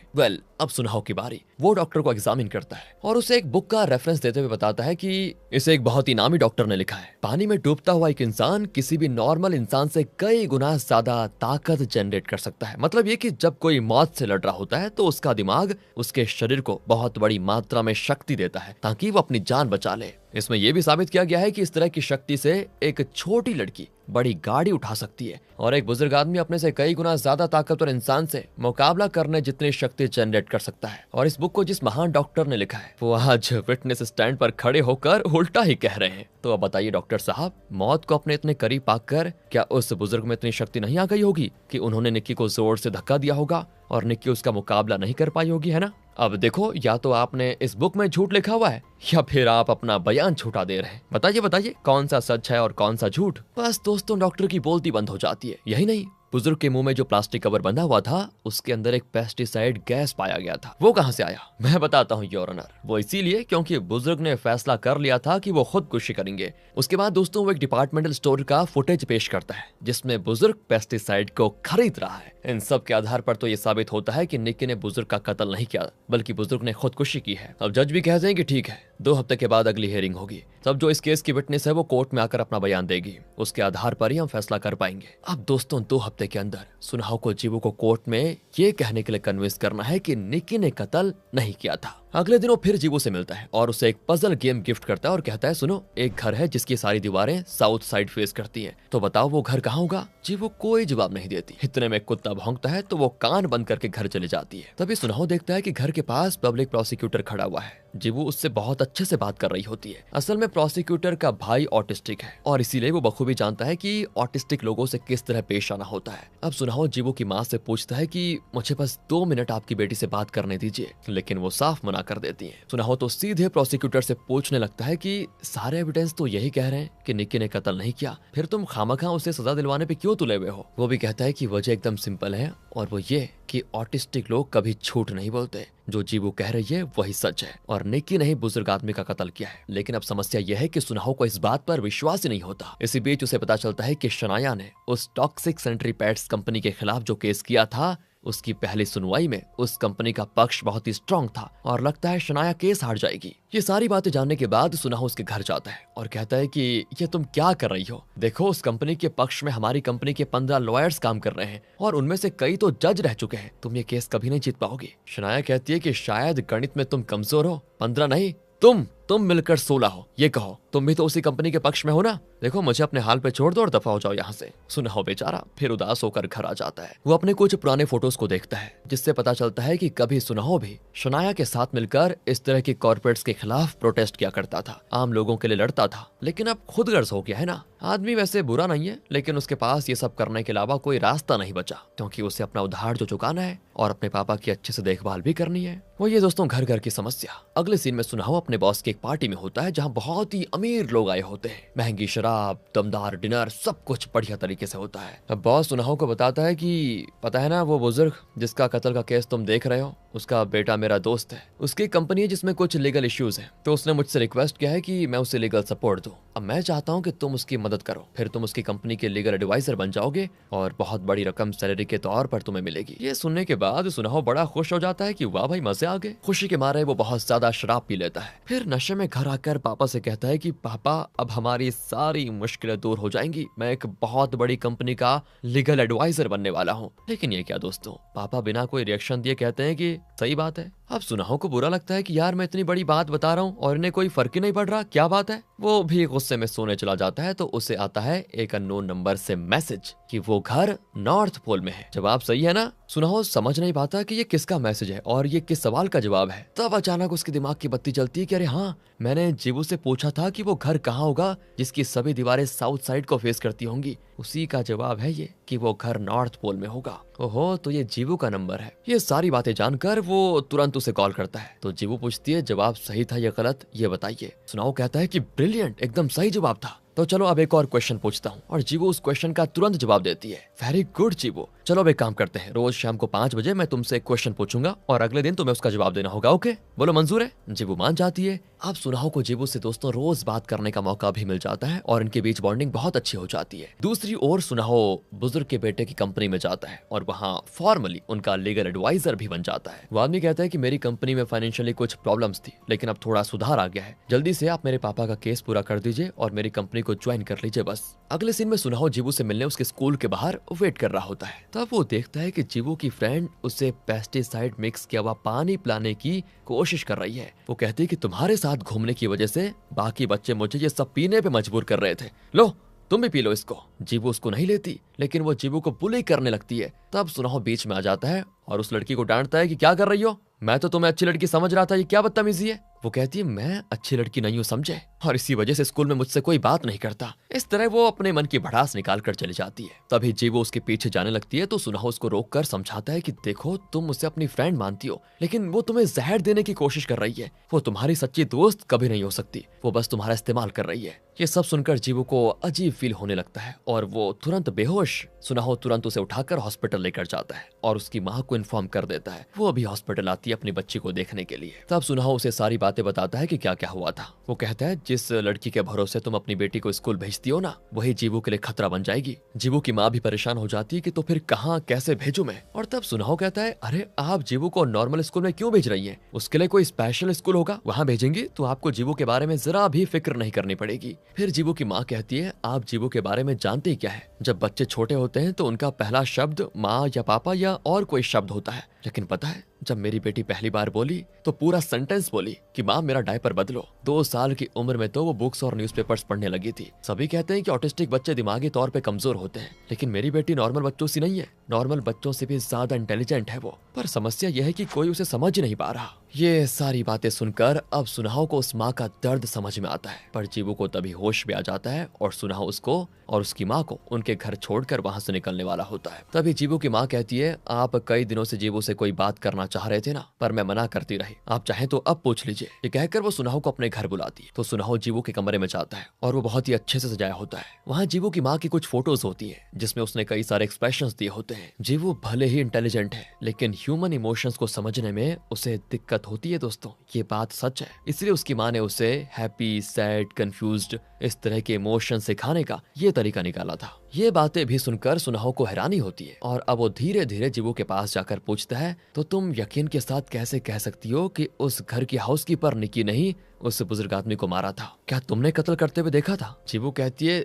अब सुनाओ की बारी। वो डॉक्टर को एग्जामिन करता है और उसे एक बुक का रेफरेंस देते हुए बताता है कि इसे एक बहुत ही नामी डॉक्टर ने लिखा है। पानी में डूबता हुआ एक इंसान किसी भी नॉर्मल इंसान से कई गुना ज्यादा ताकत जनरेट कर सकता है। मतलब ये कि जब कोई मौत से लड़ रहा होता है तो उसका दिमाग उसके शरीर को बहुत बड़ी मात्रा में शक्ति देता है ताकि वो अपनी जान बचा ले। इसमें यह भी साबित किया गया है कि इस तरह की शक्ति से एक छोटी लड़की बड़ी गाड़ी उठा सकती है और एक बुजुर्ग आदमी अपने से कई गुना ज्यादा ताकतवर इंसान से मुकाबला करने जितनी शक्ति जनरेट कर सकता है। और इस बुक को जिस महान डॉक्टर ने लिखा है वो आज विटनेस स्टैंड पर खड़े होकर उल्टा ही कह रहे हैं। तो अब बताइए डॉक्टर साहब, मौत को अपने इतने करीब पाकर क्या उस बुजुर्ग में इतनी शक्ति नहीं आ गई होगी कि उन्होंने निक्की को जोर से धक्का दिया होगा और निक्की उसका मुकाबला नहीं कर पाई होगी, है ना? अब देखो, या तो आपने इस बुक में झूठ लिखा हुआ है या फिर आप अपना बयान झूठा दे रहे हैं। बताइए बताइए कौन सा सच है और कौन सा झूठ। बस दोस्तों, डॉक्टर की बोलती बंद हो जाती है। यही नहीं, बुजुर्ग के मुंह में जो प्लास्टिक कवर बंधा हुआ था उसके अंदर एक पेस्टिसाइड गैस पाया गया था। वो कहां से आया मैं बताता हूँ योर ऑनर। वो इसीलिए क्योंकि बुजुर्ग ने फैसला कर लिया था कि वो खुदकुशी करेंगे। उसके बाद दोस्तों वो एक डिपार्टमेंटल स्टोर का फुटेज पेश करता है जिसमें बुजुर्ग पेस्टिसाइड को खरीद रहा है। इन सब के आधार पर तो ये साबित होता है कि निक्की ने बुजुर्ग का कत्ल नहीं किया बल्कि बुजुर्ग ने खुदकुशी की है। अब जज भी कहते हैं कि ठीक है, 2 हफ्ते के बाद अगली हियरिंग होगी। सब जो इस केस की विटनेस है वो कोर्ट में आकर अपना बयान देगी, उसके आधार पर ही हम फैसला कर पाएंगे। अब दोस्तों 2 हफ्ते के अंदर सुनहाओ को जीवू को कोर्ट में ये कहने के लिए कन्विंस करना है कि निक्की ने कत्ल नहीं किया था। अगले दिन वो फिर जीवू से मिलता है और उसे एक पजल गेम गिफ्ट करता है और कहता है सुनो, एक घर है जिसकी सारी दीवारें साउथ साइड फेस करती हैं, तो बताओ वो घर कहाँ होगा। जीवू कोई जवाब नहीं देती। इतने में कुत्ता भौंकता है तो वो कान बंद करके घर चले जाती है। तभी सुनहाओ देखता है कि घर के पास पब्लिक प्रोसिक्यूटर खड़ा हुआ है। जीवू उससे बहुत अच्छे से बात कर रही होती है। असल में प्रोसिक्यूटर का भाई ऑटिस्टिक है और इसीलिए वो बखूबी जानता है कि ऑटिस्टिक लोगों से किस तरह पेश आना होता है। अब सुनहाओ जीवू की माँ से पूछता है कि मुझे बस 2 मिनट आपकी बेटी से बात करने दीजिए, लेकिन वो साफ मना कर देती है। सुनहाओ तो सीधे प्रोसिक्यूटर से पूछने लगता है कि सारे एविडेंस तो यही कह रहे हैं कि निक्की ने कत्ल नहीं किया, फिर तुम खामखा उसे सजा दिलवाने पे क्यों तुले हुए हो। वो भी कहता है कि वजह एकदम सिंपल है और वो ये कि ऑटिस्टिक लोग कभी झूठ नहीं बोलते, जो जीवू कह रही है वही सच है और निक्की ने ही बुजुर्ग आदमी का कत्ल किया है। लेकिन अब समस्या यह है कि सुनहाओ को इस बात पर विश्वास ही नहीं होता। इसी बीच उसे पता चलता है कि शनाया ने उस टॉक्सिक सेंट्री पैड्स कंपनी के खिलाफ जो केस किया था, उसकी पहली सुनवाई में उस कंपनी का पक्ष बहुत ही स्ट्रांग था और लगता है शनाया केस हार जाएगी। ये सारी बातें जानने के बाद सुनहाओ उसके घर जाता है और कहता है कि ये तुम क्या कर रही हो, देखो उस कंपनी के पक्ष में हमारी कंपनी के 15 लॉयर्स काम कर रहे हैं और उनमें से कई तो जज रह चुके हैं, तुम ये केस कभी नहीं जीत पाओगी। शनाया कहती है कि शायद गणित में तुम कमजोर हो, 15 नहीं तुम मिलकर 16 हो। ये कहो तुम भी तो उसी कंपनी के पक्ष में हो ना, देखो मुझे अपने हाल पे छोड़ दो और दफा हो जाओ यहाँ से। सुनहाओ बेचारा फिर उदास होकर घर आ जाता है। वो अपने कुछ पुराने फोटोज को देखता है जिससे पता चलता है कि कभी सुनहाओ भी शनाया के साथ मिलकर इस तरह के कॉर्पोरेट्स के खिलाफ प्रोटेस्ट किया करता था, आम लोगों के लिए लड़ता था। लेकिन अब खुद गर्ज हो गया है ना। आदमी वैसे बुरा नहीं है, लेकिन उसके पास ये सब करने के अलावा कोई रास्ता नहीं बचा, क्योंकि उसे अपना उधार जो चुकाना है और अपने पापा की अच्छे से देखभाल भी करनी है। वो ये दोस्तों घर घर की समस्या। अगले सीन में सुनहाओ अपने बॉस की एक पार्टी में होता है जहाँ बहुत ही अमीर लोग आए होते हैं। महंगी शराब, दमदार डिनर, सब कुछ बढ़िया तरीके से होता है। अब बॉस सुनहाओ को बताता है कि पता है ना वो बुजुर्ग जिसका कत्ल का केस तुम देख रहे हो, उसका बेटा मेरा दोस्त है, उसकी कंपनी है जिसमें कुछ लीगल इश्यूज हैं, तो उसने मुझसे रिक्वेस्ट किया है कि मैं उसे लीगल सपोर्ट दूं। अब मैं चाहता हूं कि तुम उसकी मदद करो, फिर तुम उसकी कंपनी के लीगल एडवाइजर बन जाओगे और बहुत बड़ी रकम सैलरी के तौर पर तुम्हें मिलेगी। ये सुनने के बाद सुनहाओ बड़ा खुश हो जाता है कि वाह भाई मजे आ गए। खुशी के मारे वो बहुत ज्यादा शराब पी लेता है। फिर नशे में घर आकर पापा से कहता है कि पापा अब हमारी सारी मुश्किलें दूर हो जाएंगी, मैं एक बहुत बड़ी कंपनी का लीगल एडवाइजर बनने वाला हूँ। लेकिन ये क्या दोस्तों, पापा बिना कोई रिएक्शन दिए कहते हैं कि सही बात है। अब सुनहाओ को बुरा लगता है कि यार मैं इतनी बड़ी बात बता रहा हूँ और इन्हें कोई फर्क ही नहीं पड़ रहा, क्या बात है। वो भी गुस्से में सोने चला जाता है तो उसे आता है एक अननोन नंबर से मैसेज कि वो घर नॉर्थ पोल में है। जवाब सही है ना। सुनहाओ समझ नहीं पाता कि ये किसका मैसेज है और ये किस सवाल का जवाब है। तब अचानक उसके दिमाग की बत्ती जलती है कि अरे हाँ, मैंने जीवू से पूछा था कि वो घर कहाँ होगा जिसकी सभी दीवारें साउथ साइड को फेस करती होंगी, उसी का जवाब है ये कि वो घर नॉर्थ पोल में होगा। ओहो, तो ये जीवू का नंबर है। ये सारी बातें जानकर वो तुरंत उसे कॉल करता है तो जीवू पूछती है जवाब सही था या गलत, ये बताइए। सुनहाओ कहता है कि ब्रिलियंट, एकदम सही जवाब था। तो चलो अब एक और क्वेश्चन पूछता हूँ, और जीवू उस क्वेश्चन का तुरंत जवाब देती है। वेरी गुड जीवू, चलो अब एक काम करते हैं, रोज शाम को 5 बजे मैं तुमसे एक क्वेश्चन पूछूंगा और अगले दिन तुम्हें उसका जवाब देना होगा, ओके? बोलो मंजूर है? जीवू मान जाती है। अब सुनहाओ को जीवू से दोस्तों रोज बात करने का मौका भी मिल जाता है और इनके बीच बॉन्डिंग बहुत अच्छी हो जाती है। दूसरी ओर सुनहाओ बुजुर्ग के बेटे की कंपनी में जाता है और वहाँ फॉर्मली उनका लीगल एडवाइजर भी बन जाता है। वो आदमी कहता है कि मेरी कंपनी में फाइनेंशियली कुछ प्रॉब्लम्स थी, लेकिन अब थोड़ा सुधार आ गया है, जल्दी से आप मेरे पापा का केस पूरा कर दीजिए और मेरी कंपनी को ज्वाइन कर लीजिए बस। अगले सीन में सुनहाओ जीवू से मिलने उसके स्कूल के बाहर वेट कर रहा होता है। तब वो देखता है कि जीवू की फ्रेंड उसे पेस्टिसाइड मिक्स किया हुआ पानी पिलाने की कोशिश कर रही है। वो कहती है कि तुम्हारे साथ घूमने की वजह से बाकी बच्चे मुझे ये सब पीने पे मजबूर कर रहे थे, लो तुम भी पी लो इसको। जीवू उसको नहीं लेती, लेकिन वो जीवू को बुली करने लगती है। तब सुनहाओ बीच में आ जाता है और उस लड़की को डांटता है कि क्या कर रही हो, मैं तो तुम्हें अच्छी लड़की समझ रहा था, ये क्या बदतमीजी है। वो कहती है मैं अच्छी लड़की नहीं हूँ समझे, और इसी वजह से स्कूल में मुझसे कोई बात नहीं करता। इस तरह वो अपने मन की भड़ास निकाल कर चली जाती है। तभी जीवू उसके पीछे जाने लगती है तो सुनहाओ उसको रोक कर समझाता है कि देखो तुम उसे अपनी फ्रेंड मानती हो, लेकिन वो तुम्हें जहर देने की कोशिश कर रही है, वो तुम्हारी सच्ची दोस्त कभी नहीं हो सकती, वो बस तुम्हारा इस्तेमाल कर रही है। ये सब सुनकर जीवू को अजीब फील होने लगता है और वो तुरंत बेहोश। सुनहाओ तुरंत उसे उठाकर हॉस्पिटल लेकर जाता है और उसकी माँ को इन्फॉर्म कर देता है। वो अभी हॉस्पिटल आती है अपनी बच्ची को देखने के लिए। तब सुनहाओ उसे सारी बातें बताता है कि क्या क्या हुआ था। वो कहता है जिस लड़की के भरोसे तुम अपनी बेटी को स्कूल भेजती हो ना, वही जीवू के लिए खतरा बन जाएगी। जीवू की माँ भी परेशान हो जाती है कि तो फिर कहाँ कैसे भेजूं मैं। और तब सुनाओ कहता है, अरे आप जीवू को नॉर्मल स्कूल में क्यों भेज रही हैं? उसके लिए कोई स्पेशल स्कूल होगा, वहाँ भेजेंगी तो आपको जीवू के बारे में जरा भी फिक्र नहीं करनी पड़ेगी। फिर जीवू की माँ कहती है, आप जीवू के बारे में जानते ही क्या है? जब बच्चे छोटे होते हैं तो उनका पहला शब्द माँ या पापा या और कोई शब्द होता है, लेकिन पता है जब मेरी बेटी पहली बार बोली तो पूरा सेंटेंस बोली कि माँ मेरा डायपर बदलो। 2 साल की उम्र में तो वो बुक्स और न्यूज़पेपर्स पढ़ने लगी थी। सभी कहते हैं कि ऑटिस्टिक बच्चे दिमागी तौर पे कमजोर होते हैं, लेकिन मेरी बेटी नॉर्मल बच्चों सी नहीं है, नॉर्मल बच्चों से भी ज्यादा इंटेलिजेंट है वो। पर समस्या यह है कि कोई उसे समझ ही नहीं पा रहा। ये सारी बातें सुनकर अब सुनाहो को उस माँ का दर्द समझ में आता है, पर जीवू को तभी होश भी आ जाता है और सुनाहो उसको और उसकी माँ को उनके घर छोड़कर वहां से निकलने वाला होता है। तभी जीवू की माँ कहती है, आप कई दिनों से जीवू से कोई बात करना चाह रहे थे ना, पर मैं मना करती रही, आप चाहें तो अब पूछ लीजिए। ये कहकर वो सुनाहो को अपने घर बुलाती है। तो सुनाहो जीवू के कमरे में जाता है और वो बहुत ही अच्छे से सजाया होता है। वहाँ जीवू की माँ की कुछ फोटोज होती है जिसमें उसने कई सारे एक्सप्रेशंस दिए होते हैं। जीवू भले ही इंटेलिजेंट है, लेकिन ह्यूमन इमोशंस को समझने में उसे दिक्कत होती है दोस्तों, ये बात सच है। इसलिए उसकी माँ ने उसे हैप्पी, सैड, कंफ्यूज्ड इस तरह के इमोशन सिखाने का ये तरीका निकाला था। ये बातें भी सुनकर सुनाहो को हैरानी होती है और अब वो धीरे धीरे जीवू के पास जाकर पूछता है, तो तुम यकीन के साथ कैसे कह सकती हो कि उस घर की हाउसकीपर निकी नहीं उस बुजुर्ग आदमी को मारा था? क्या तुमने कत्ल करते हुए देखा था? जीवू कहती है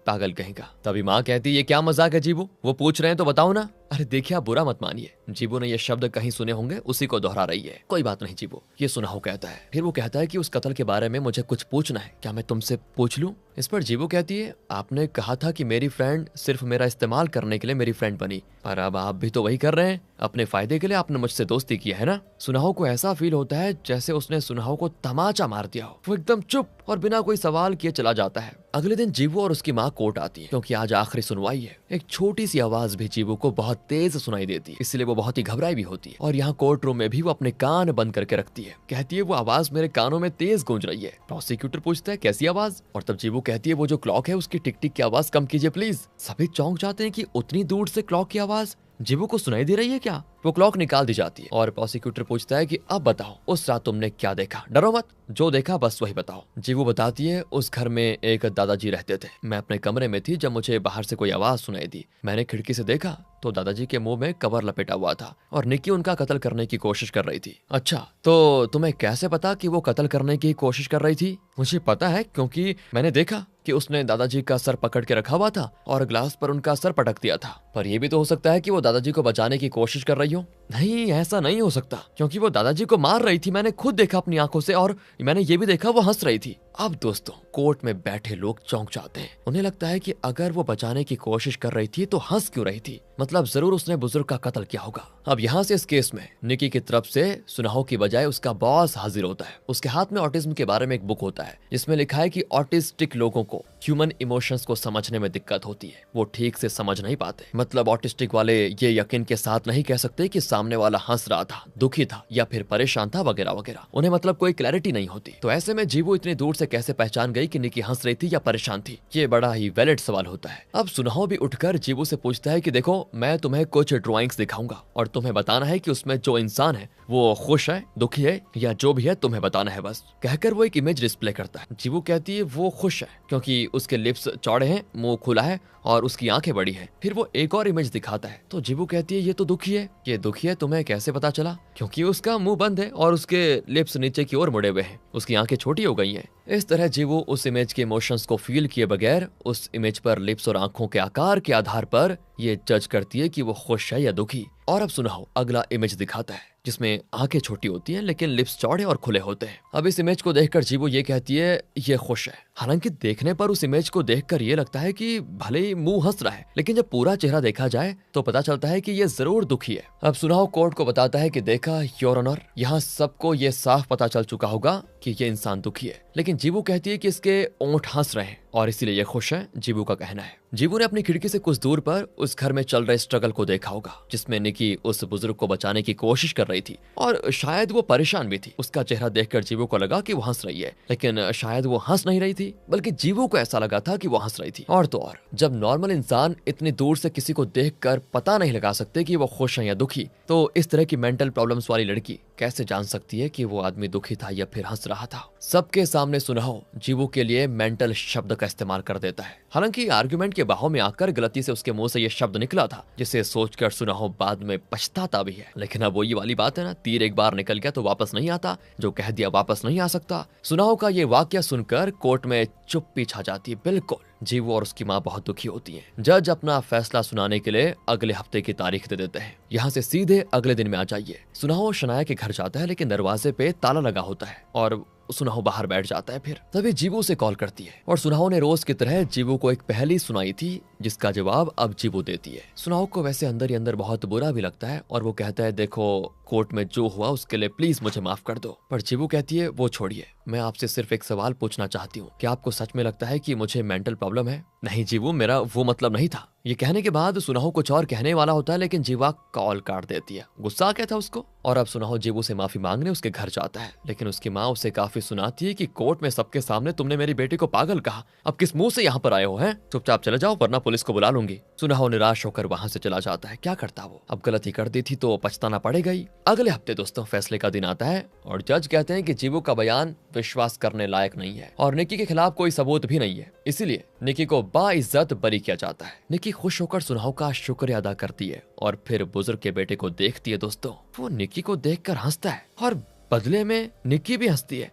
पागल कहेगा। तभी माँ कहती है, ये क्या मजाक है जीवू, वो पूछ रहे हैं तो बताओ ना। अरे देखिए आप बुरा मत मानिए, जीवू ने ये शब्द कहीं सुने होंगे, उसी को दोहरा रही है। कोई बात नहीं जीवू, ये सुनाहो कहता है। फिर वो कहता है कि उस कत्ल के बारे में मुझे कुछ पूछना है, क्या मैं तुमसे पूछ लूं? इस पर जीवू कहती है, आपने कहा था कि मेरी फ्रेंड सिर्फ मेरा इस्तेमाल करने के लिए मेरी फ्रेंड बनी, पर अब आप भी तो वही कर रहे हैं, अपने फायदे के लिए आपने मुझसे दोस्ती की है ना। सुनाहो को ऐसा फील होता है जैसे उसने सुनाहो को तमाचा मार दिया हो। वो एकदम चुप और बिना कोई सवाल किए चला जाता है। अगले दिन जीवू और उसकी माँ कोर्ट आती है क्योंकि आज आखिरी सुनवाई है। एक छोटी सी आवाज भी जीवू को बहुत तेज सुनाई देती है, इसलिए वो बहुत ही घबराई भी होती है और यहाँ कोर्ट रूम में भी वो अपने कान बंद करके रखती है। कहती है, वो आवाज मेरे कानों में तेज गूंज रही है। प्रोसिक्यूटर पूछता है, कैसी आवाज? और तब जीवू कहती है, वो जो क्लॉक है उसकी टिक टिक की आवाज कम कीजिए प्लीज। सभी चौंक जाते हैं कि उतनी दूर से क्लॉक की आवाज जीवू को सुनाई दे रही है क्या? वो क्लॉक निकाल दी जाती है और प्रोसिक्यूटर पूछता है कि अब बताओ उस रात तुमने क्या देखा? डरो मत, जो देखा बस वही बताओ। जीवू बताती है, उस घर में एक दादाजी रहते थे। मैं अपने कमरे में थी जब मुझे बाहर से कोई आवाज सुनाई दी। मैंने खिड़की से देखा तो दादाजी के मुंह में कवर लपेटा हुआ था और निक्की उनका कत्ल करने की कोशिश कर रही थी। अच्छा, तो तुम्हें कैसे पता कि वो कत्ल करने की कोशिश कर रही थी? मुझे पता है क्योंकि मैंने देखा कि उसने दादाजी का सर पकड़ के रखा हुआ था और ग्लास पर उनका सर पटक दिया था। पर यह भी तो हो सकता है कि वो दादाजी को बचाने की कोशिश कर रही हो। नहीं, ऐसा नहीं हो सकता क्योंकि वो दादाजी को मार रही थी, मैंने खुद देखा अपनी आंखों से और मैंने ये भी देखा वो हंस रही थी। अब दोस्तों, कोर्ट में बैठे लोग चौंक जाते हैं। उन्हें लगता है कि अगर वो बचाने की कोशिश कर रही थी तो हंस क्यों रही थी? मतलब जरूर उसने बुजुर्ग का कत्ल किया होगा। अब यहाँ से इस केस में निकी की तरफ से सुनाहो की बजाय उसका बॉस हाजिर होता है। उसके हाथ में ऑटिज्म के बारे में एक बुक होता है जिसमें लिखा है कि ऑटिस्टिक लोगों को ह्यूमन इमोशंस को समझने में दिक्कत होती है, वो ठीक से समझ नहीं पाते। मतलब ऑटिस्टिक वाले ये यकीन के साथ नहीं कह सकते कि सामने वाला हंस रहा था, दुखी था या फिर परेशान था वगैरह वगैरह। उन्हें मतलब कोई क्लैरिटी नहीं होती। तो ऐसे में जीवू इतनी दूर से कैसे पहचान गई कि निकी हंस रही थी या परेशान थी? ये बड़ा ही वैलिड सवाल होता है। अब सुनाहो भी उठकर जीवू से पूछता है कि देखो, मैं तुम्हें कुछ ड्राइंग्स दिखाऊंगा और तुम्हें बताना है कि उसमें जो इंसान है वो खुश है, दुखी है या जो भी है तुम्हें बताना है बस। कहकर वो एक इमेज डिस्प्ले करता है। जीवू कहती है वो खुश है क्योंकि उसके लिप्स चौड़े हैं, मुंह खुला है और उसकी आंखें बड़ी हैं। फिर वो एक और इमेज दिखाता है तो जीवू कहती है ये तो दुखी है। ये दुखी है तुम्हें कैसे पता चला? क्योंकि उसका मुंह बंद है और उसके लिप्स नीचे की ओर मुड़े हुए हैं, उसकी आंखें छोटी हो गई हैं। इस तरह जीवू उस इमेज के इमोशंस को फील किए बगैर उस इमेज पर लिप्स और आंखों के आकार के आधार पर ये जज करती है कि वो खुश है या दुखी। और अब सुनाओ अगला इमेज दिखाता है जिसमें आंखें छोटी होती हैं लेकिन लिप्स चौड़े और खुले होते हैं। अब इस इमेज को देखकर जीवू ये कहती है ये खुश है। हालांकि देखने पर उस इमेज को देखकर ये लगता है कि भले ही मुंह हंस रहा है, लेकिन जब पूरा चेहरा देखा जाए तो पता चलता है कि ये जरूर दुखी है। अब सुनाओ कोर्ट को बताता है कि देखा योर ऑनर, यहाँ सबको ये साफ पता चल चुका होगा कि ये इंसान दुखी है, लेकिन जीवू कहती है कि इसके ओंठ हंस रहे हैं और इसीलिए ये खुश है। जीवू का कहना है। जीवू ने अपनी खिड़की से कुछ दूर पर उस घर में चल रहे स्ट्रगल को देखा होगा जिसमें निकी उस बुजुर्ग को बचाने की कोशिश कर रही थी और शायद वो परेशान भी थी। उसका चेहरा देखकर जीवू को लगा कि वो हंस रही है, लेकिन शायद वो हंस नहीं रही थी, बल्कि जीवू को ऐसा लगा था कि वो हंस रही थी। और तो और जब नॉर्मल इंसान इतनी दूर से किसी को देखकर पता नहीं लगा सकते कि वो खुश है या दुखी, तो इस तरह की मेंटल प्रॉब्लम्स वाली लड़की कैसे जान सकती है कि वो आदमी दुखी था या फिर हंस रहा था। सबके सामने सुनाहो जीवू के लिए मेंटल शब्द का इस्तेमाल कर देता है। हालांकि आर्गुमेंट के बहाव में आकर गलती से उसके मुंह से ये शब्द निकला था, जिसे सोचकर सुनाहो बाद में पछताता भी है। लेकिन अब वो ये वाली बात है ना, तीर एक बार निकल गया तो वापस नहीं आता, जो कह दिया वापस नहीं आ सकता। सुनाहो का ये वाक्य सुनकर कोर्ट में चुप्पी छा जाती है। बिल्कुल जीवू और उसकी माँ बहुत दुखी होती हैं। जज अपना फैसला सुनाने के लिए अगले हफ्ते की तारीख दे देते हैं। यहाँ से सीधे अगले दिन में आ जाइए। सुनाहो शनाया के घर जाता है, लेकिन दरवाजे पे ताला लगा होता है और सुनाहो बाहर बैठ जाता है। फिर तभी जीवू से कॉल करती है और सुनाहो ने रोज की तरह जीवू को एक पहेली सुनाई थी, जिसका जवाब अब जीवू देती है। सुनाहो को वैसे अंदर ही अंदर बहुत बुरा भी लगता है और वो कहता है, देखो कोर्ट में जो हुआ उसके लिए प्लीज मुझे माफ कर दो। पर जीवू कहती है, वो छोड़िए, मैं आपसे सिर्फ एक सवाल पूछना चाहती हूँ, क्या आपको सच में लगता है कि मुझे मेंटल प्रॉब्लम है? नहीं जीवू, मेरा वो मतलब नहीं था। ये कहने के बाद सुनाहो कुछ और कहने वाला होता है, लेकिन जीवा कॉल काट देती है। गुस्सा आ गया था उसको और अब सुनाहो जीवू से माफी मांगने उसके घर जाता है। लेकिन उसकी माँ उसे काफी सुनाती है कि कोर्ट में सबके सामने तुमने मेरी बेटी को पागल कहा, अब किस मुंह से यहाँ पर आए हो हैं? चुपचाप चले जाओ वरना पुलिस को बुला लूंगी। सुनाहो निराश होकर वहां से चला जाता है। क्या करता वो, अब गलती कर दी थी तो पछताना पड़ेगा ही। अगले हफ्ते दोस्तों फैसले का दिन आता है और जज कहते हैं कि जीवू का बयान विश्वास करने लायक नहीं है और निक्की के खिलाफ कोई सबूत भी नहीं है, इसीलिए निक्की को बाइज्जत बरी किया जाता है। निक्की खुश होकर सुनाहो का शुक्रिया अदा करती है और फिर बुजुर्ग के बेटे को देखती है। दोस्तों वो निक्की को देखकर हंसता है और बदले में निक्की भी हंसती है।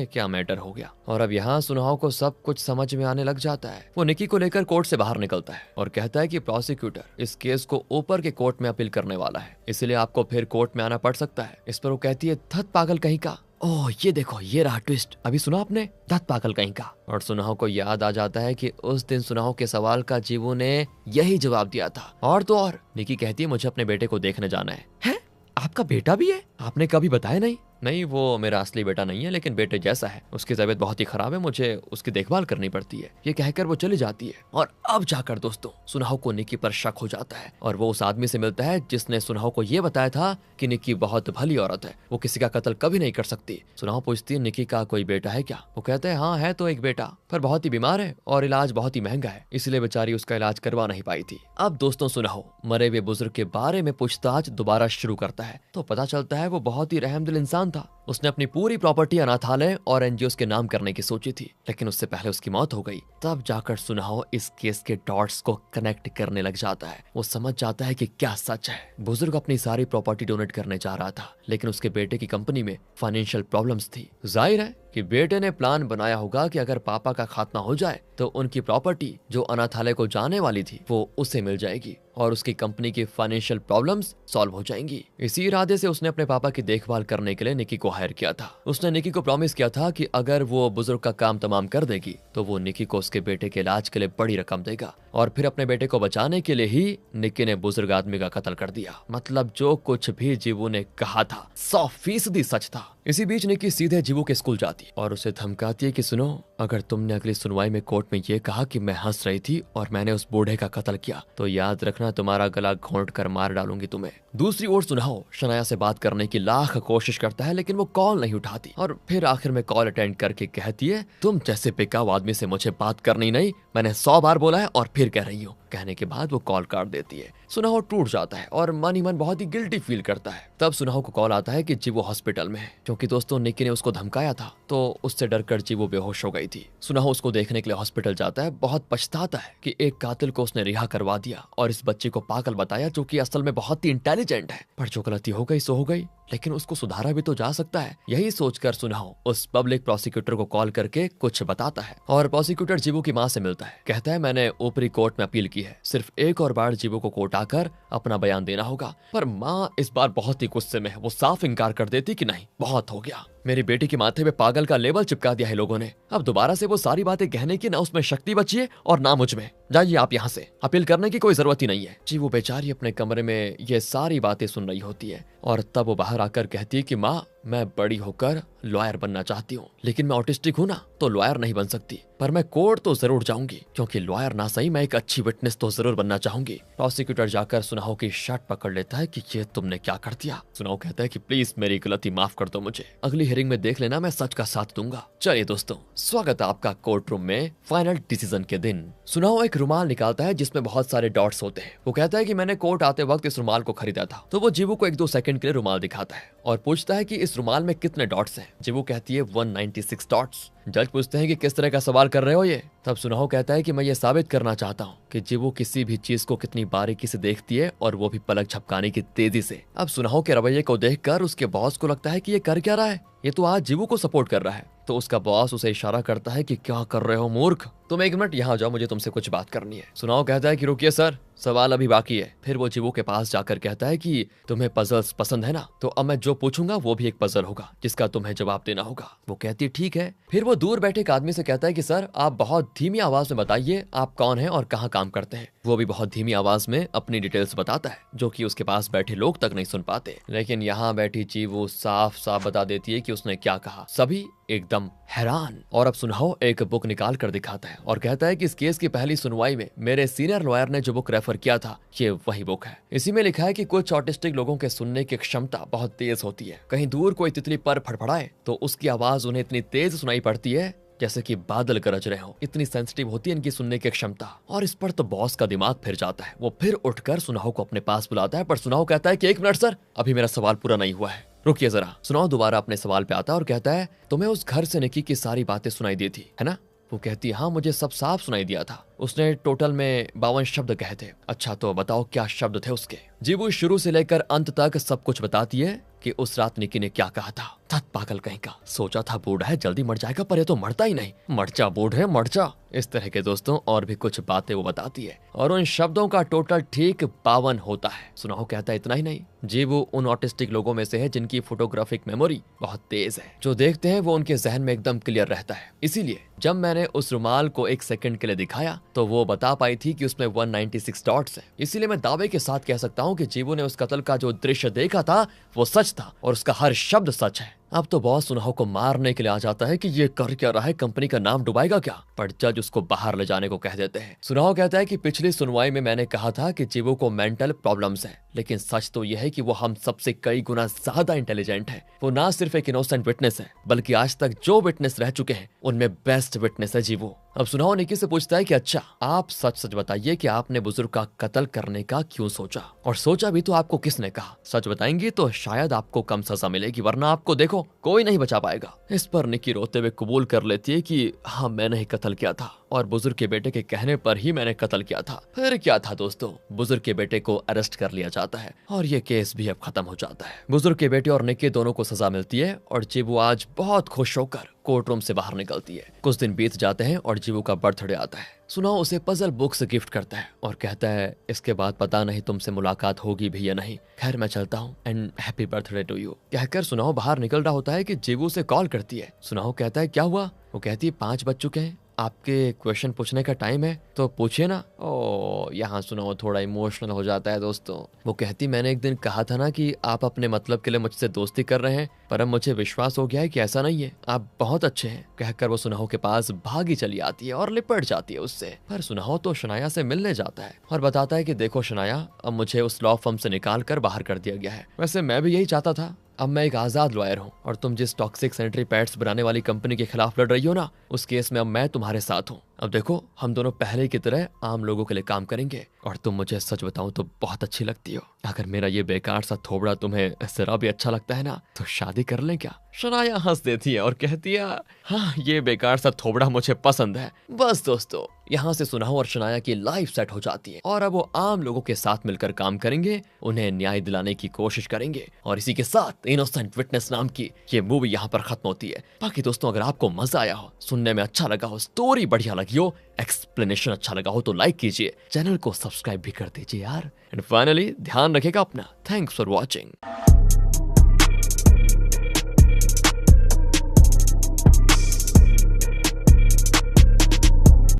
क्या मैटर हो गया। और अब यहाँ सुनाहो को सब कुछ समझ में आने लग जाता है। वो निक्की को लेकर कोर्ट से बाहर निकलता है और कहता है कि प्रोसिक्यूटर इस केस को ऊपर के कोर्ट में अपील करने वाला है, इसलिए आपको फिर कोर्ट में आना पड़ सकता है। इस पर वो कहती है, धत पागल कहीं का। ओह ये देखो, ये रहा ट्विस्ट, अभी सुना आपने, धत पागल कहीं का। और सुनाहो को याद आ जाता है कि उस दिन सुनाहो के सवाल का जीवू ने यही जवाब दिया था। और तो और निक्की कहती है, मुझे अपने बेटे को देखने जाना है? आपका बेटा भी है? आपने कभी बताया नहीं। नहीं, वो मेरा असली बेटा नहीं है, लेकिन बेटे जैसा है। उसकी तबीयत बहुत ही खराब है, मुझे उसकी देखभाल करनी पड़ती है। ये कहकर वो चली जाती है और अब जाकर दोस्तों सुनाहो को निक्की पर शक हो जाता है और वो उस आदमी से मिलता है जिसने सुनाहो को ये बताया था कि निक्की बहुत भली औरत है, वो किसी का कत्ल कभी नहीं कर सकती। सुनाहो पूछती है, निक्की का कोई बेटा है क्या? वो कहते हैं, हाँ है तो एक बेटा, पर बहुत ही बीमार है और इलाज बहुत ही महंगा है, इसलिए बेचारी उसका इलाज करवा नहीं पाई थी। अब दोस्तों सुनाहो मरे हुए बुजुर्ग के बारे में पूछताछ दोबारा शुरू करता है तो पता चलता है वो बहुत ही रहमदिल इंसान था। उसने अपनी पूरी प्रॉपर्टी अनाथालय और एनजीओ के नाम करने की सोची थी, लेकिन उससे पहले उसकी मौत हो गई। तब जाकर सुनाहो इस केस के डॉट्स को कनेक्ट करने लग जाता है। वो समझ जाता है कि क्या सच है। बुजुर्ग अपनी सारी प्रॉपर्टी डोनेट करने जा रहा था, लेकिन उसके बेटे की कंपनी में फाइनेंशियल प्रॉब्लम्स थी। जाहिर है कि बेटे ने प्लान बनाया होगा कि अगर पापा का खात्मा हो जाए तो उनकी प्रॉपर्टी जो अनाथालय को जाने वाली थी वो उसे मिल जाएगी और उसकी कंपनी की फाइनेंशियल प्रॉब्लम्स सॉल्व हो जाएंगी। इसी इरादे से उसने अपने पापा की देखभाल करने के लिए निक्की को हायर किया था। उसने निक्की को प्रॉमिस किया था कि अगर वो बुजुर्ग का काम तमाम कर देगी तो वो निक्की को उसके बेटे के इलाज के लिए बड़ी रकम देगा। और फिर अपने बेटे को बचाने के लिए ही निक्की ने बुजुर्ग आदमी का कत्ल कर दिया। मतलब जो कुछ भी जीवू ने कहा था 100% सच था। इसी बीच निक्की सीधे जीवू के स्कूल जाती और उसे धमकाती है कि सुनो, अगर तुमने अगली सुनवाई में कोर्ट में ये कहा कि मैं हंस रही थी और मैंने उस बूढ़े का कत्ल किया तो याद रखना तुम्हारा गला घोंट कर मार डालूंगी तुम्हें। दूसरी ओर सुनाहो शनाया से बात करने की लाख कोशिश करता है, लेकिन वो कॉल नहीं उठाती और फिर आखिर में कॉल अटेंड करके कहती है, तुम जैसे बेकाव आदमी से मुझे बात करनी नहीं, मैंने 100 बार बोला है और फिर कह रही हूँ। कहने के बाद वो कॉल काट देती है। सुनाहो टूट जाता है और मन ही मन बहुत ही गिल्टी फील करता है। तब सुनाहो को कॉल आता है कि जीवू हॉस्पिटल में है, क्योंकि दोस्तों निक्की ने उसको धमकाया था तो उससे डरकर जीवू बेहोश हो गई थी। सुनाहो उसको देखने के लिए हॉस्पिटल जाता है। बहुत पछताता है कि एक कातिल को उसने रिहा करवा दिया और इस बच्चे को पागल बताया जो कि असल में बहुत ही इंटेलिजेंट है। पर जो गलती हो गई सो हो गई, लेकिन उसको सुधारा भी तो जा सकता है। यही सोचकर सुनाहो उस पब्लिक प्रोसिक्यूटर को कॉल करके कुछ बताता है और प्रोसिक्यूटर जीवू की माँ से मिलता है। कहता है, मैंने ऊपरी कोर्ट में अपील की है, सिर्फ एक और बार जीवू को कोर्ट आकर अपना बयान देना होगा। पर माँ इस बार बहुत ही गुस्से में है। वो साफ इनकार कर देती कि नहीं, बहुत हो गया, मेरी बेटी के माथे पे पागल का लेबल चिपका दिया है लोगों ने। अब दोबारा से वो सारी बातें कहने की ना उसमें शक्ति बची है और ना मुझ में। जाइए आप यहाँ से, अपील करने की कोई जरूरत ही नहीं है। जी वो बेचारी अपने कमरे में ये सारी बातें सुन रही होती है और तब वो बाहर आकर कहती है कि माँ मैं बड़ी होकर लॉयर बनना चाहती हूँ, लेकिन मैं ऑटिस्टिक हूँ ना, तो लॉयर नहीं बन सकती, पर मैं कोर्ट तो जरूर जाऊंगी, क्योंकि लॉयर ना सही मैं एक अच्छी विटनेस तो जरूर बनना चाहूंगी। प्रोसिक्यूटर जाकर सुनाओ की शर्ट पकड़ लेता है कि ये तुमने क्या कर दिया। सुनाओ कहता है कि प्लीज मेरी गलती माफ कर दो मुझे, अगली हियरिंग में देख लेना, मैं सच का साथ दूंगा। चलिए दोस्तों, स्वागत है आपका कोर्ट रूम में फाइनल डिसीजन के दिन। सुनाओ एक रुमाल निकालता है जिसमें बहुत सारे डॉट्स होते हैं। वो कहता है कि मैंने कोर्ट आते वक्त इस रुमाल को खरीदा था। तो वो जीवू को 1-2 सेकंड के लिए रुमाल दिखाता है और पूछता है कि इस रुमाल में कितने डॉट्स हैं। जीवू कहती है 196 डॉट्स। जज पूछते हैं कि किस तरह का सवाल कर रहे हो ये। तब सुनाओ कहता है कि मैं ये साबित करना चाहता हूँ कि जीवू किसी भी चीज को कितनी बारीकी से देखती है, और वो भी पलक झपकाने की तेजी से। अब सुनाओ के रवैये को देखकर उसके बॉस को लगता है कि ये कर क्या रहा है, ये तो आज जीवू को सपोर्ट कर रहा है। तो उसका बॉस उसे इशारा करता है कि क्या कर रहे हो मूर्ख, तुम 1 मिनट यहाँ जाओ, मुझे तुमसे कुछ बात करनी है। सुनाओ कहता है कि रुकिए सर, सवाल अभी बाकी है। फिर वो जीवू के पास जाकर कहता है कि तुम्हें पजल्स पसंद है ना, तो अब मैं जो पूछूंगा वो भी एक पजल होगा जिसका तुम्हें जवाब देना होगा। वो कहती है ठीक है। फिर वो दूर बैठे एक आदमी से कहता है कि सर आप बहुत धीमी आवाज में बताइए आप कौन है और कहाँ काम करते हैं। वो भी बहुत धीमी आवाज में अपनी डिटेल्स बताता है, जो कि उसके पास बैठे लोग तक नहीं सुन पाते। लेकिन यहाँ बैठी जीवू साफ साफ बता देती है कि उसने क्या कहा। सभी एकदम हैरान। और अब सुनाओ एक बुक निकाल कर दिखाता है और कहता है कि इस केस की पहली सुनवाई में मेरे सीनियर लॉयर ने जो बुक रेफर किया था ये वही बुक है। इसी में लिखा है कि कुछ ऑटिस्टिक लोगों के सुनने की क्षमता बहुत तेज होती है। कहीं दूर कोई तितली पर फड़फड़ाए तो उसकी आवाज उन्हें इतनी तेज सुनाई पड़ती है जैसे कि बादल गरज रहे हो। इतनी सेंसिटिव होती है इनकी सुनने की क्षमता। और इस पर तो बॉस का दिमाग फिर जाता है। वो फिर उठकर सुनाओ को अपने पास बुलाता है, पर सुनाओ कहता है कि 1 मिनट सर, अभी मेरा सवाल पूरा नहीं हुआ है, रुकिए जरा। सुनाओ दोबारा अपने सवाल पे आता है और कहता है तुम्हें उस घर से निकी की सारी बातें सुनाई दी थी है ना। वो कहती है हाँ मुझे सब साफ सुनाई दिया था, उसने टोटल में 52 शब्द कहे थे। अच्छा तो बताओ क्या शब्द थे उसके। जीवू शुरू से लेकर अंत तक सब कुछ बताती है कि उस रात निकी ने क्या कहा था। थत पागल कहीं का, सोचा था बूढ़ा है जल्दी मर जाएगा, पर ये तो मरता ही नहीं। मर जा बूढ़े मर जा। इस तरह के दोस्तों और भी कुछ बातें वो बताती है और उन शब्दों का टोटल ठीक 52 होता है। सुनाओ कहता है इतना ही नहीं, जीवू उन ऑटिस्टिक लोगों में से है जिनकी फोटोग्राफिक मेमोरी बहुत तेज है। जो देखते हैं वो उनके जहन में एकदम क्लियर रहता है। इसीलिए जब मैंने उस रुमाल को 1 सेकंड के लिए दिखाया तो वो बता पाई थी कि उसमें 196 डॉट्स है। इसीलिए मैं दावे के साथ कह सकता हूँ कि जीवू ने उस कत्ल का जो दृश्य देखा था वो सच था और उसका हर शब्द सच है। अब तो बॉस सुनाओ को मारने के लिए आ जाता है कि ये कर क्या रहा है, कंपनी का नाम डुबाएगा क्या, पर जज उसको बाहर ले जाने को कह देते हैं। सुनाओ कहता है कि पिछली सुनवाई में मैंने कहा था कि जीवू को मेंटल प्रॉब्लम्स है, लेकिन सच तो यह है कि वो हम सबसे कई गुना ज्यादा इंटेलिजेंट है। वो ना सिर्फ एक इनोसेंट विटनेस है बल्कि आज तक जो विटनेस रह चुके हैं उनमें बेस्ट विटनेस है जीवू। अब सुनाओ निकी से पूछता है कि अच्छा आप सच सच बताइए कि आपने बुजुर्ग का कत्ल करने का क्यों सोचा, और सोचा भी तो आपको किसने कहा। सच बताएंगे तो शायद आपको कम सजा मिलेगी, वरना आपको देखो कोई नहीं बचा पाएगा। इस पर निकी रोते हुए कबूल कर लेती है कि हाँ मैंने ही कत्ल किया था और बुजुर्ग के बेटे के कहने पर ही मैंने कत्ल किया था। फिर क्या था दोस्तों, बुजुर्ग के बेटे को अरेस्ट कर लिया जाता है और ये केस भी अब खत्म हो जाता है। बुजुर्ग के बेटे और निकी दोनों को सजा मिलती है और जीवू आज बहुत खुश होकर कोर्ट रूम से बाहर निकलती है। कुछ दिन बीत जाते हैं और जीवू का बर्थडे आता है। सुनाओ उसे पजल बुक्स गिफ्ट करता है और कहता है इसके बाद पता नहीं तुमसे मुलाकात होगी भी या नहीं, खैर मैं चलता हूँ and happy birthday to you. कहकर सुनाओ बाहर निकल रहा होता है कि जीवू से कॉल करती है। सुनाओ कहता है क्या हुआ। वो कहती है 5 बज चुके हैं, आपके क्वेश्चन पूछने का टाइम है तो पूछिए ना। ओ यहाँ सुनाओ थोड़ा इमोशनल हो जाता है दोस्तों। वो कहती मैंने एक दिन कहा था ना कि आप अपने मतलब के लिए मुझसे दोस्ती कर रहे हैं, पर अब मुझे विश्वास हो गया है कि ऐसा नहीं है, आप बहुत अच्छे हैं। कहकर वो सुनाओ के पास भागी चली आती है और लिपट जाती है उससे। पर सुनाओ तो शनाया से मिलने जाता है और बताता है कि देखो शनाया, अब मुझे उस लॉ फर्म से निकाल कर बाहर कर दिया गया है। वैसे मैं भी यही चाहता था, अब मैं एक आजाद लॉयर हूँ और तुम जिस टॉक्सिक सैनिटरी पैड्स बनाने वाली कंपनी के खिलाफ लड़ रही हो ना, उस केस में अब मैं तुम्हारे साथ हूँ। अब देखो हम दोनों पहले की तरह आम लोगों के लिए काम करेंगे और तुम मुझे सच बताऊं तो बहुत अच्छी लगती हो। अगर मेरा ये बेकार सा थोबड़ा तुम्हें जरा भी अच्छा लगता है ना तो शादी कर लें क्या। शनाया हंस देती है और कहती है हाँ ये बेकार सा थोबड़ा मुझे पसंद है। बस दोस्तों यहाँ से सुनाओ और शनाया की लाइफ सेट हो जाती है और अब वो आम लोगों के साथ मिलकर काम करेंगे, उन्हें न्याय दिलाने की कोशिश करेंगे। और इसी के साथ इनोसेंट विटनेस नाम की ये मूवी यहाँ पर खत्म होती है। बाकी दोस्तों अगर आपको मजा आया हो, सुनने में अच्छा लगा हो, स्टोरी बढ़िया लगी हो, एक्सप्लेनेशन अच्छा लगा हो तो लाइक कीजिए, चैनल को सब्सक्राइब भी कर दीजिए यार। एंड फाइनली ध्यान रखिएगा अपना। Thanks for watching.